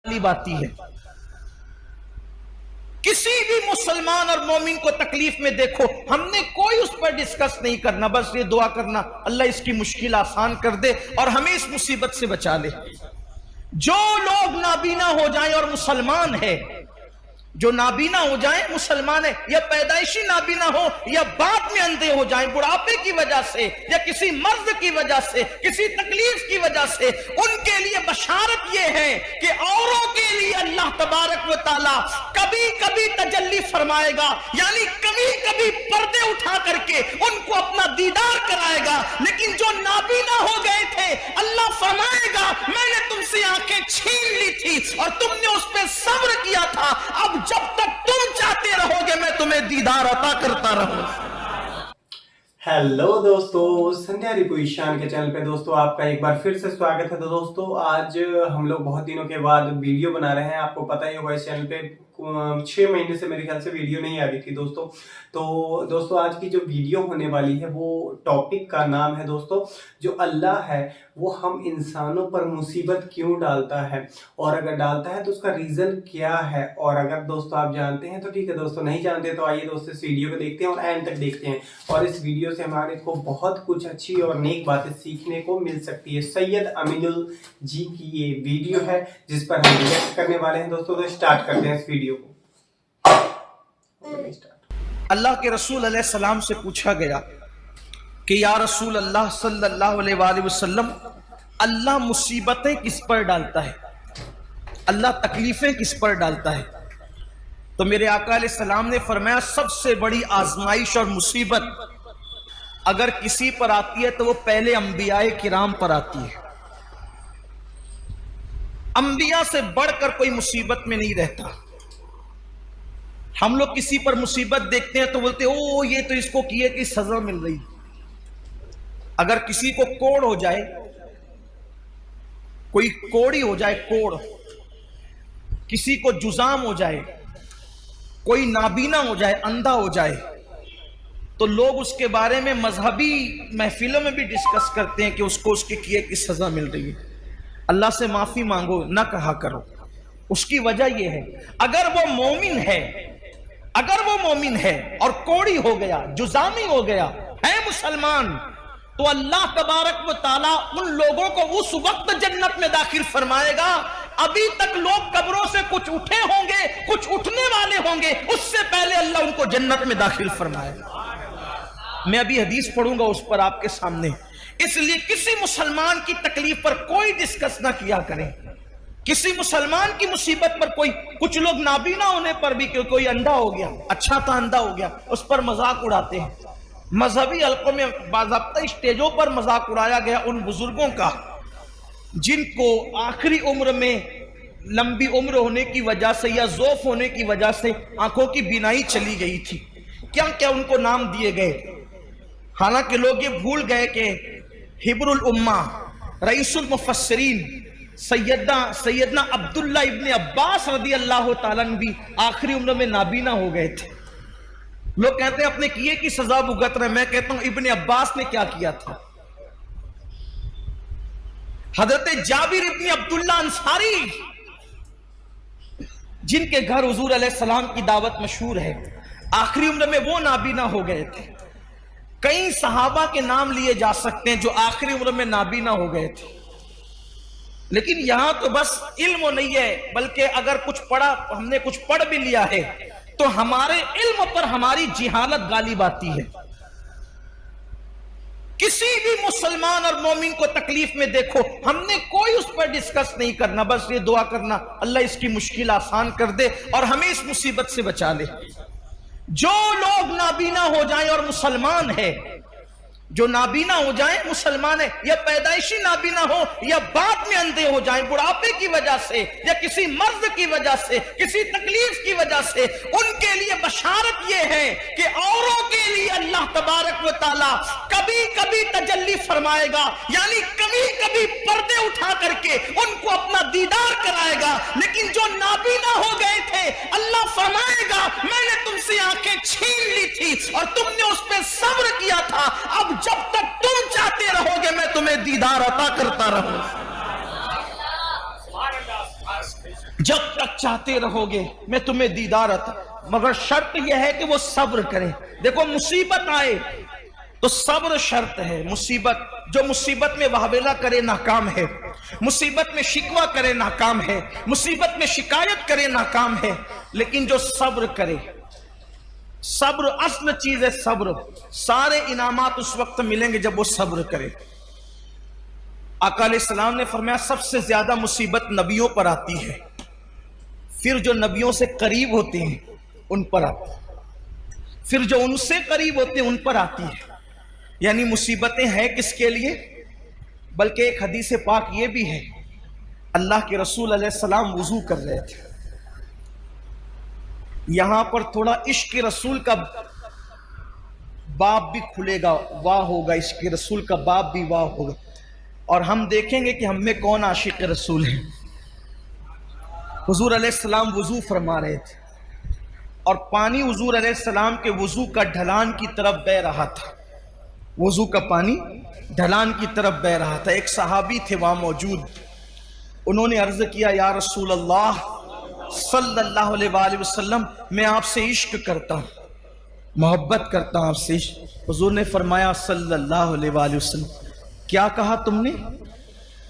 तकलीफ आती है। किसी भी मुसलमान और मोमिन को तकलीफ में देखो, हमने कोई उस पर डिस्कस नहीं करना, बस ये दुआ करना अल्लाह इसकी मुश्किल आसान कर दे और हमें इस मुसीबत से बचा ले। जो लोग नाबीना हो जाएं और मुसलमान है, जो नाबीना हो जाए मुसलमान है, या पैदाइशी नाबीना हो या बाद में अंधे हो जाए बुढ़ापे की वजह से या किसी मर्ज की वजह से, किसी तकलीफ की वजह से, उनके लिए बशारत यह है कि औरों के लिए अल्लाह तबारक व तआला कभी कभी तजल्ली फरमाएगा, यानी कभी कभी पर्दे उठा करके उनको अपना दीदार कराएगा। लेकिन जो नाबीना हो गए थे, अल्लाह फरमाएगा मैंने तुमसे आंखें छीन ली थी और तुमने उस पर सब्र किया था, अब जब तक तुम चाहते रहोगे मैं तुम्हें दीदार अता करता रहूंगा। हेलो दोस्तों, संध्या रिपु ईशान के चैनल पे दोस्तों आपका एक बार फिर से स्वागत है। तो दोस्तों आज हम लोग बहुत दिनों के बाद वीडियो बना रहे हैं। आपको पता ही होगा इस चैनल पे 6 महीने से मेरे ख्याल से वीडियो नहीं आ रही थी दोस्तों। तो दोस्तों आज की जो वीडियो होने वाली है वो टॉपिक का नाम है दोस्तों, जो अल्लाह है वो हम इंसानों पर मुसीबत क्यों डालता है, और अगर डालता है तो उसका रीजन क्या है। और अगर दोस्तों आप जानते हैं तो ठीक है, दोस्तों नहीं जानते तो आइए दोस्तों इस वीडियो को देखते हैं और एंड तक देखते हैं। और इस वीडियो से हमारे को बहुत कुछ अच्छी और नेक बातें सीखने को मिल सकती है। सैयद अमीनुल जी की ये वीडियो है जिस पर हम रिएक्ट करने वाले हैं दोस्तों। तो स्टार्ट करते हैं इस वीडियो को। अल्लाह के रसूल अलैहि सलाम से पूछा गया कि या रसूल अल्लाह सल्लल्लाहु अलैहि वसल्लम, अल्लाह मुसीबतें किस पर डालता है, अल्लाह तकलीफें किस पर डालता है? तो मेरे आका अलैहि सलाम ने फरमाया सबसे बड़ी आजमाइश और मुसीबत अगर किसी पर आती है तो वो पहले अंबियाए किराम पर आती है। अंबिया से बढ़कर कोई मुसीबत में नहीं रहता। हम लोग किसी पर मुसीबत देखते हैं तो बोलते ओ ये तो इसको किए की सजा मिल रही। अगर किसी को कोड़ हो जाए, कोई कोड़ी हो जाए, कोड़, किसी को जुजाम हो जाए, कोई नाबीना हो जाए, अंधा हो जाए, तो लोग उसके बारे में मजहबी महफिलों में भी डिस्कस करते हैं कि उसको उसके किए की सजा मिल रही है। अल्लाह से माफी मांगो, ना कहा करो। उसकी वजह यह है अगर वो मोमिन है, अगर वो मोमिन है और कोड़ी हो गया, जुजामी हो गया, है मुसलमान, तो अल्लाह तबारक व तआला उन लोगों को उस वक्त जन्नत में दाखिल फरमाएगा। अभी तक लोग कब्रों से कुछ उठे होंगे, कुछ उठने वाले होंगे, उससे पहले अल्लाह उनको जन्नत में दाखिल फरमाएगा। मैं अभी हदीस पढ़ूंगा उस पर आपके सामने। इसलिए किसी मुसलमान की तकलीफ पर कोई डिस्कस ना किया करें, किसी मुसलमान की मुसीबत पर कोई, कुछ लोग नाबीना होने पर भी कोई अंधा हो गया, अच्छा था अंधा हो गया, उस पर मजाक उड़ाते हैं। मजहबी हल्कों में बाज़ाब्ता स्टेजों पर मजाक उड़ाया गया उन बुजुर्गों का जिनको आखिरी उम्र में लंबी उम्र होने की वजह से या ज़ौफ होने की वजह से आंखों की बीनाई चली गई थी। क्या क्या उनको नाम दिए गए, हालांकि लोग ये भूल गए कि हिब्रुल उम्मा, रईसुल मुफस्सिरीन सैयदना अब्दुल्ला इब्ने अब्बास रदी अल्लाह तआला भी आखिरी उम्र में नाबीना हो गए थे। लोग कहते हैं अपने किए की सजा भुगत रहे, मैं कहता हूं इब्ने अब्बास ने क्या किया था। हजरत जाबिर इब्ने अब्दुल्ला अंसारी, जिनके घर हुजूर अलैहि सलाम की दावत मशहूर है, आखिरी उम्र में वो नाबीना हो गए थे। कई सहाबा के नाम लिए जा सकते हैं जो आखिरी उम्र में नाबीना हो गए थे। लेकिन यहां तो बस इल्म नहीं है, बल्कि अगर कुछ पढ़ा, हमने कुछ पढ़ भी लिया है तो हमारे इल्म पर हमारी जिहालत गालिब आती है। किसी भी मुसलमान और मोमिन को तकलीफ में देखो, हमने कोई उस पर डिस्कस नहीं करना, बस ये दुआ करना अल्लाह इसकी मुश्किल आसान कर दे और हमें इस मुसीबत से बचा ले। जो लोग नाबीना हो जाएं और मुसलमान है, जो नाबीना हो जाए मुसलमान है, या पैदाइशी नाबीना हो या बाद में अंधे हो जाए बुढ़ापे की वजह से या किसी मर्ज की वजह से, किसी तकलीफ की वजह से, उनके लिए बशारत यह है कि औरों के लिए अल्लाह तबारक व तआला कभी कभी तजल्ली फरमाएगा, यानी कभी कभी पर्दे उठा करके उनको अपना दीदार कराएगा। लेकिन जो नाबीना हो गए थे, अल्लाह फरमाएगा मैंने तुमसे आंखें छीन ली थी और तुमने उस पर सब्र किया था, अब जब तक तुम चाहते रहोगे मैं तुम्हें दीदार अता करता रहूंगा। जब तक चाहते रहोगे मैं तुम्हें दीदार अता, मगर शर्त यह है कि वो सब्र करें। देखो मुसीबत आए तो सब्र शर्त है। जो मुसीबत में वाहवेला करे नाकाम है, मुसीबत में शिकवा करे नाकाम है, मुसीबत में शिकायत करे नाकाम है। लेकिन जो सब्र करे, सब्र असल चीज है। सब्र, सारे इनामात उस वक्त मिलेंगे जब वो सब्र करे। आका अलैहिस्सलाम ने फरमाया सबसे ज्यादा मुसीबत नबियों पर आती है, फिर जो नबियों से करीब होते हैं उन पर आती है, फिर जो उनसे करीब होते हैं उन पर आती है। यानी मुसीबतें हैं किसके लिए? बल्कि एक हदीस पाक ये भी है, अल्लाह के रसूल अलैहिस्सलाम वुजू कर रहे थे। यहां पर थोड़ा इश्क रसूल का बाब भी खुलेगा, वाह होगा, इश्क रसूल का बाब भी वाह होगा, और हम देखेंगे कि हम में कौन आशिक रसूल है। हुजूर अलैहिस्सलाम वुजू फरमा रहे थे और पानी हुजूर अलैहिस्सलाम के वुजू का ढलान की तरफ बह रहा था। वुजू का पानी ढलान की तरफ बह रहा था। एक सहाबी थे वहां मौजूद, उन्होंने अर्ज किया, या रसूल अल्लाह सल्लल्लाहु अलैहि वसल्लम, मैं आपसे इश्क करता हूं, मोहब्बत करता हूं आपसे। हुजूर ने फरमाया सल्लल्लाहु अलैहि वसल्लम, क्या कहा तुमने?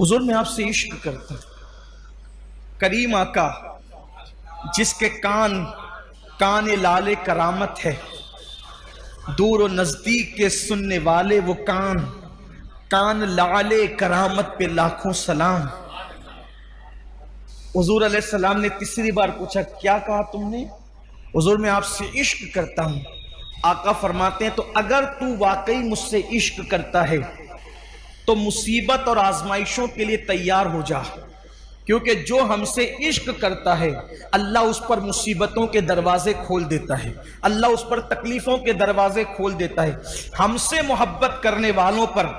हुजूर मैं आपसे इश्क करता हूं। करीम आका जिसके कान लाले करामत है, दूर और नजदीक के सुनने वाले वो कान लाले करामत पे लाखों सलाम। हुजूर अलैहिस्सलाम ने तीसरी बार पूछा, क्या कहा तुमने? हुजूर मैं आपसे इश्क करता हूं। आका फरमाते हैं, तो अगर तू वाकई मुझसे इश्क करता है तो मुसीबत और आजमाइशों के लिए तैयार हो जा, क्योंकि जो हमसे इश्क करता है अल्लाह उस पर मुसीबतों के दरवाजे खोल देता है, अल्लाह उस पर तकलीफों के दरवाजे खोल देता है। हमसे मोहब्बत करने वालों पर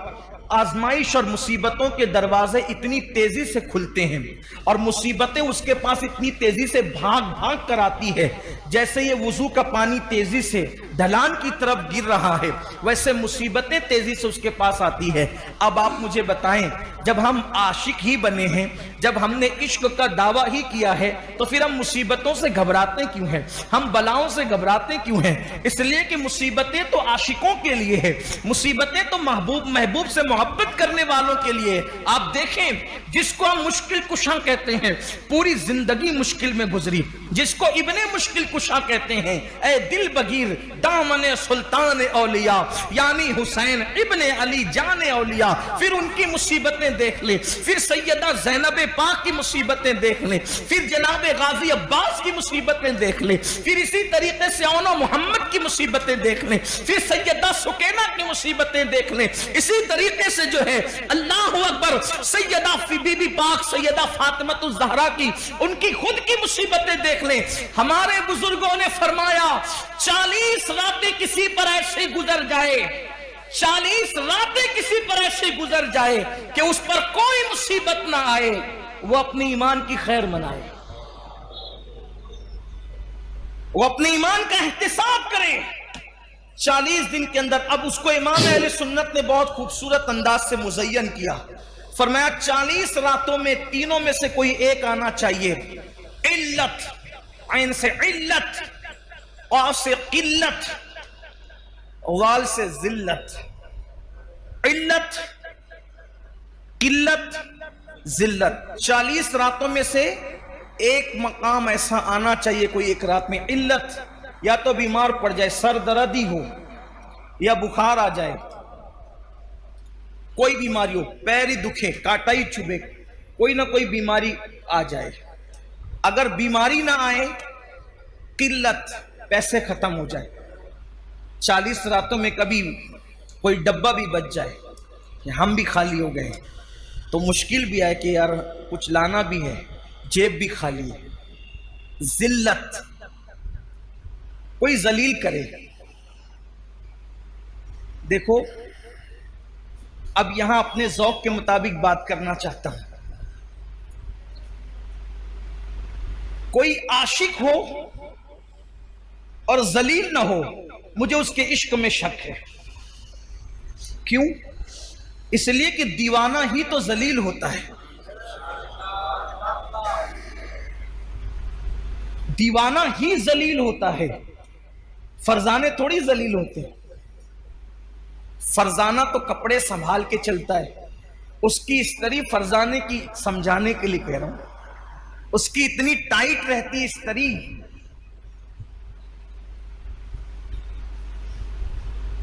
आजमाइश और मुसीबतों के दरवाजे इतनी तेजी से खुलते हैं और मुसीबतें उसके पास इतनी तेजी से भाग भाग कर आती है, जैसे ये वुजू का पानी तेजी से ढलान की तरफ गिर रहा है, वैसे मुसीबतें तेजी से उसके पास आती है। अब आप मुझे बताएं, जब हम आशिक ही बने हैं, जब हमने इश्क का दावा ही किया है, तो फिर हम मुसीबतों से घबराते क्यों हैं? हम बलाओं से घबराते क्यों हैं? इसलिए कि मुसीबतें तो आशिकों के लिए है, मुसीबतें तो महबूब से मोहब्बत करने वालों के लिए। आप देखें, जिसको हम मुश्किल कुशा कहते हैं, पूरी जिंदगी मुश्किल में गुजरी, जिसको इब्ने मुश्किल कुशा कहते हैं, ए दिल बगीर दामने सुल्तान औलिया, यानी हुसैन इब्ने अली जाने औलिया। फिर उनकी मुसीबतें देख ले, फिर सैयदा ज़ैनब पाक की मुसीबतें देख ले, फिर जनाब गाजी अब्बास की मुसीबतें देख ले, फिर इसी तरीके से औनो मोहम्मद की मुसीबतें देख ले, फिर सैयदा सुकैना की मुसीबतें देख ले। इसी तरीके से जो है अल्लाह अकबर, सैयदा बीबी पाक सैयदा फातिमतुज़ ज़हरा की, उनकी खुद की मुसीबतें देख ले। हमारे बुजुर्गों ने फरमाया 40 रातें किसी पर ऐसे गुजर जाए, 40 रातें किसी पर ऐसे गुजर जाए कि उस पर कोई मुसीबत ना आए, वो अपने ईमान की खैर मनाए, वो अपने ईमान का एहतिसाब करे 40 दिन के अंदर। अब उसको इमाम अहले सुन्नत ने बहुत खूबसूरत अंदाज से मुज़य्यन किया। फरमाया 40 रातों में तीनों में से कोई एक आना चाहिए, इल्लत, ऐन से इल्लत, और से किल्लत, वाल से जिल्लत। इल्लत, किल्लत, जिल्लत, 40 रातों में से एक मकाम ऐसा आना चाहिए कोई एक रात में। इल्लत, या तो बीमार पड़ जाए, सर दर्दी हो या बुखार आ जाए, कोई बीमारी हो, पैर ही दुखे, काटा ही चुभे, कोई ना कोई बीमारी आ जाए। अगर बीमारी ना आए, किल्लत, पैसे खत्म हो जाए। 40 रातों में कभी कोई डब्बा भी बच जाए, हम भी खाली हो गए, तो मुश्किल भी आए कि यार कुछ लाना भी है, जेब भी खाली है। जिल्लत, कोई जलील करे। देखो, अब यहां अपने ज़ौक़ के मुताबिक बात करना चाहता हूं। कोई आशिक हो और जलील ना हो, मुझे उसके इश्क में शक है। क्यों? इसलिए कि दीवाना ही तो जलील होता है। दीवाना ही जलील होता है, फरजाने थोड़ी जलील होते। फरजाना तो कपड़े संभाल के चलता है, उसकी स्त्री फरजाने की समझाने के लिए कह रहा हूं, उसकी इतनी टाइट रहती है स्त्री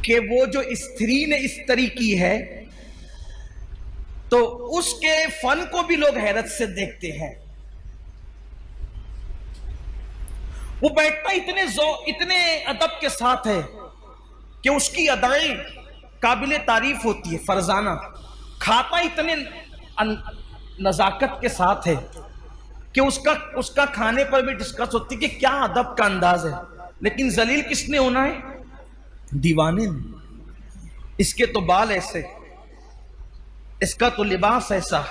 कि वो जो स्त्री ने स्त्री की है तो उसके फन को भी लोग हैरत से देखते हैं। वो बैठता इतने अदब के साथ है कि उसकी अदाएं काबिले तारीफ होती है। फरजाना खाता इतने नजाकत के साथ है कि उसका खाने पर भी डिस्कस होती है कि क्या अदब का अंदाज है। लेकिन जलील किसने होना है? दीवाने ने। इसके तो बाल ऐसे, इसका तो लिबास ऐसा,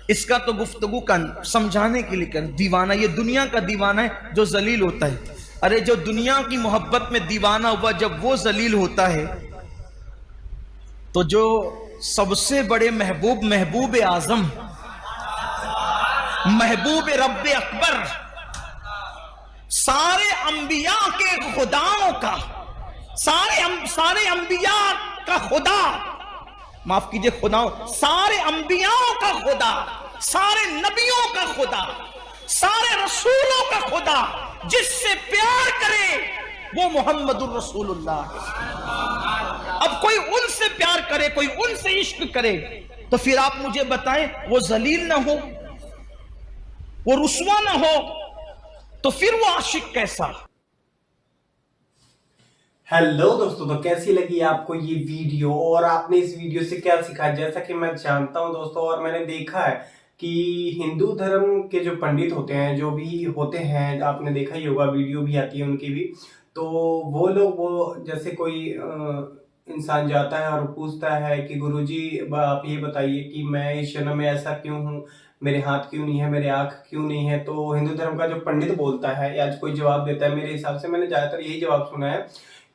इसका तो गुफ्तगू का समझाने के लिए कर। दीवाना ये दुनिया का दीवाना है जो जलील होता है। अरे जो दुनिया की मोहब्बत में दीवाना हुआ जब वो जलील होता है तो जो सबसे बड़े महबूब आजम, महबूब रब्बे अकबर, सारे अंबिया के खुदाओं का, सारे अंबिया का खुदा, माफ कीजिए खुदाओं, सारे अंबियाओं का खुदा, सारे नबियों का खुदा, सारे रसूलों का खुदा जिससे प्यार करे वो मोहम्मदुर रसूलुल्लाह। अब कोई उनसे प्यार करे, कोई उनसे इश्क करे, तो फिर आप मुझे बताएं वो जलील ना हो, वो रुस्वा ना हो, तो फिर वो आशिक कैसा? हेलो दोस्तों, तो कैसी लगी आपको ये वीडियो और आपने इस वीडियो से क्या सीखा? जैसा कि मैं जानता हूं दोस्तों और मैंने देखा है कि हिंदू धर्म के जो पंडित होते हैं, जो भी होते हैं, आपने देखा ही होगा, वीडियो भी आती है उनकी भी, तो वो लोग जैसे कोई इंसान जाता है और पूछता है कि गुरुजी आप ये बताइए कि मैं इस जन्म में ऐसा क्यों हूँ, मेरे हाथ क्यों नहीं है, मेरे आंख क्यों नहीं है। तो हिंदू धर्म का जो पंडित बोलता है या कोई जवाब देता है, मेरे हिसाब से मैंने ज्यादातर यही जवाब सुना है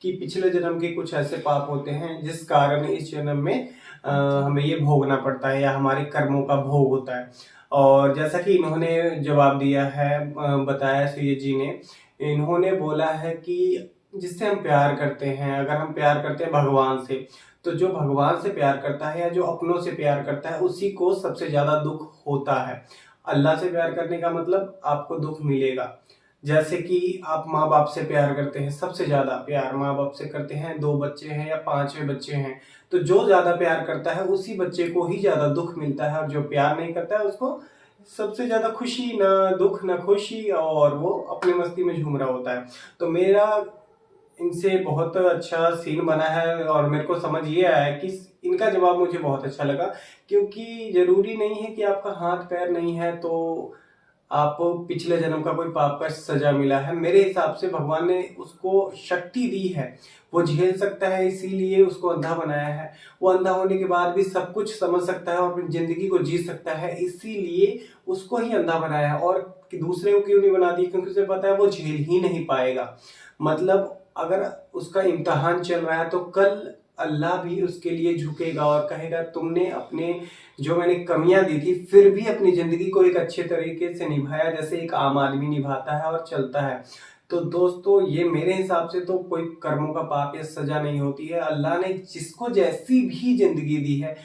कि पिछले जन्म के कुछ ऐसे पाप होते हैं जिस कारण इस जन्म में हमें ये भोगना पड़ता है या हमारे कर्मों का भोग होता है। और जैसा कि इन्होंने जवाब दिया है, बताया सैयद जी ने, इन्होंने बोला है कि जिससे हम प्यार करते हैं, अगर हम प्यार करते हैं भगवान से, तो जो भगवान से प्यार करता है या जो अपनों से प्यार करता है उसी को सबसे ज्यादा दुख होता है। अल्लाह से प्यार करने का मतलब आपको दुख मिलेगा। जैसे कि आप माँ बाप से प्यार करते हैं, सबसे ज्यादा प्यार माँ बाप से करते हैं, 2 बच्चे हैं या 5वें बच्चे हैं, तो जो ज्यादा प्यार करता है उसी बच्चे को ही ज्यादा दुख मिलता है, और जो प्यार नहीं करता है उसको सबसे ज्यादा खुशी, ना दुख ना खुशी, और वो अपनी मस्ती में झूम रहा होता है। तो मेरा इनसे बहुत अच्छा सीन बना है और मेरे को समझ ये आया कि इनका जवाब मुझे बहुत अच्छा लगा, क्योंकि जरूरी नहीं है कि आपका हाथ पैर नहीं है तो आप पिछले जन्म का कोई पाप का सजा मिला है। मेरे हिसाब से भगवान ने उसको शक्ति दी है, वो झेल सकता है, इसीलिए उसको अंधा बनाया है। वो अंधा होने के बाद भी सब कुछ समझ सकता है और अपनी जिंदगी को जी सकता है, इसीलिए उसको ही अंधा बनाया है। और दूसरे को क्यों नहीं बना दी? क्योंकि उसे पता है वो झेल ही नहीं पाएगा। मतलब अगर उसका इम्तहान चल रहा है तो कल अल्लाह भी उसके लिए झुकेगा और कहेगा तुमने अपने जो मैंने कमियां दी थी फिर भी अपनी जिंदगी को एक अच्छे तरीके से निभाया, जैसे एक आम आदमी निभाता है और चलता है। तो दोस्तों ये मेरे हिसाब से तो कोई कर्मों का पाप या सजा नहीं होती है। अल्लाह ने जिसको जैसी भी जिंदगी दी है,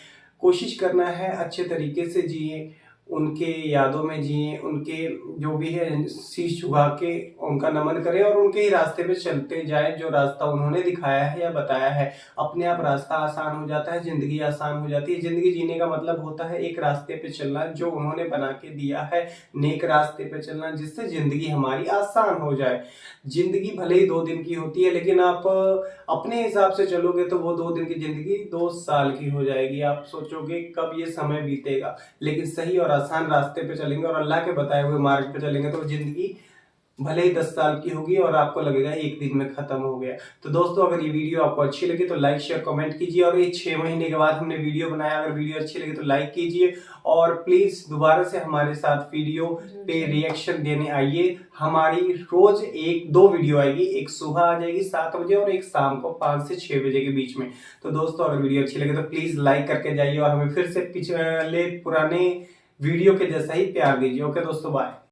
कोशिश करना है अच्छे तरीके से जिए, उनके यादों में जिए, उनके जो भी है शीश झुका के उनका नमन करें और उनके ही रास्ते पे चलते जाए, जो रास्ता उन्होंने दिखाया है या बताया है। अपने आप रास्ता आसान हो जाता है, जिंदगी आसान हो जाती है। जिंदगी जीने का मतलब होता है एक रास्ते पे चलना जो उन्होंने बना के दिया है, नेक रास्ते पे चलना, जिससे जिंदगी हमारी आसान हो जाए। जिंदगी भले ही 2 दिन की होती है, लेकिन आप अपने हिसाब से चलोगे तो वो 2 दिन की जिंदगी 2 साल की हो जाएगी। आप सोचोगे कब ये समय बीतेगा, लेकिन सही और आसान रास्ते पे चलेंगे और अल्लाह के बताए हुए मार्ग पे चलेंगे तो जिंदगी भले ही 10 साल की होगी और आपको लगेगा 1 दिन में खत्म हो गया। तो दोस्तों अगर ये वीडियो आपको अच्छी लगी तो लाइक शेयर कमेंट कीजिए, और ये 6 महीने के बाद हमने वीडियो बनाया, अगर वीडियो अच्छी लगी तो लाइक कीजिए, और प्लीज दोबारा से हमारे साथ वीडियो पे रिएक्शन देने आइए। हमारी रोज 1-2 वीडियो आएगी, एक सुबह आ जाएगी 7 बजे और एक शाम को 5 से 6 बजे के बीच में। तो दोस्तों अगर वीडियो अच्छी लगे तो प्लीज लाइक करके जाइए और हमें फिर से पिछले पुराने वीडियो के जैसा ही प्यार दीजिए। ओके दोस्तों, बाय।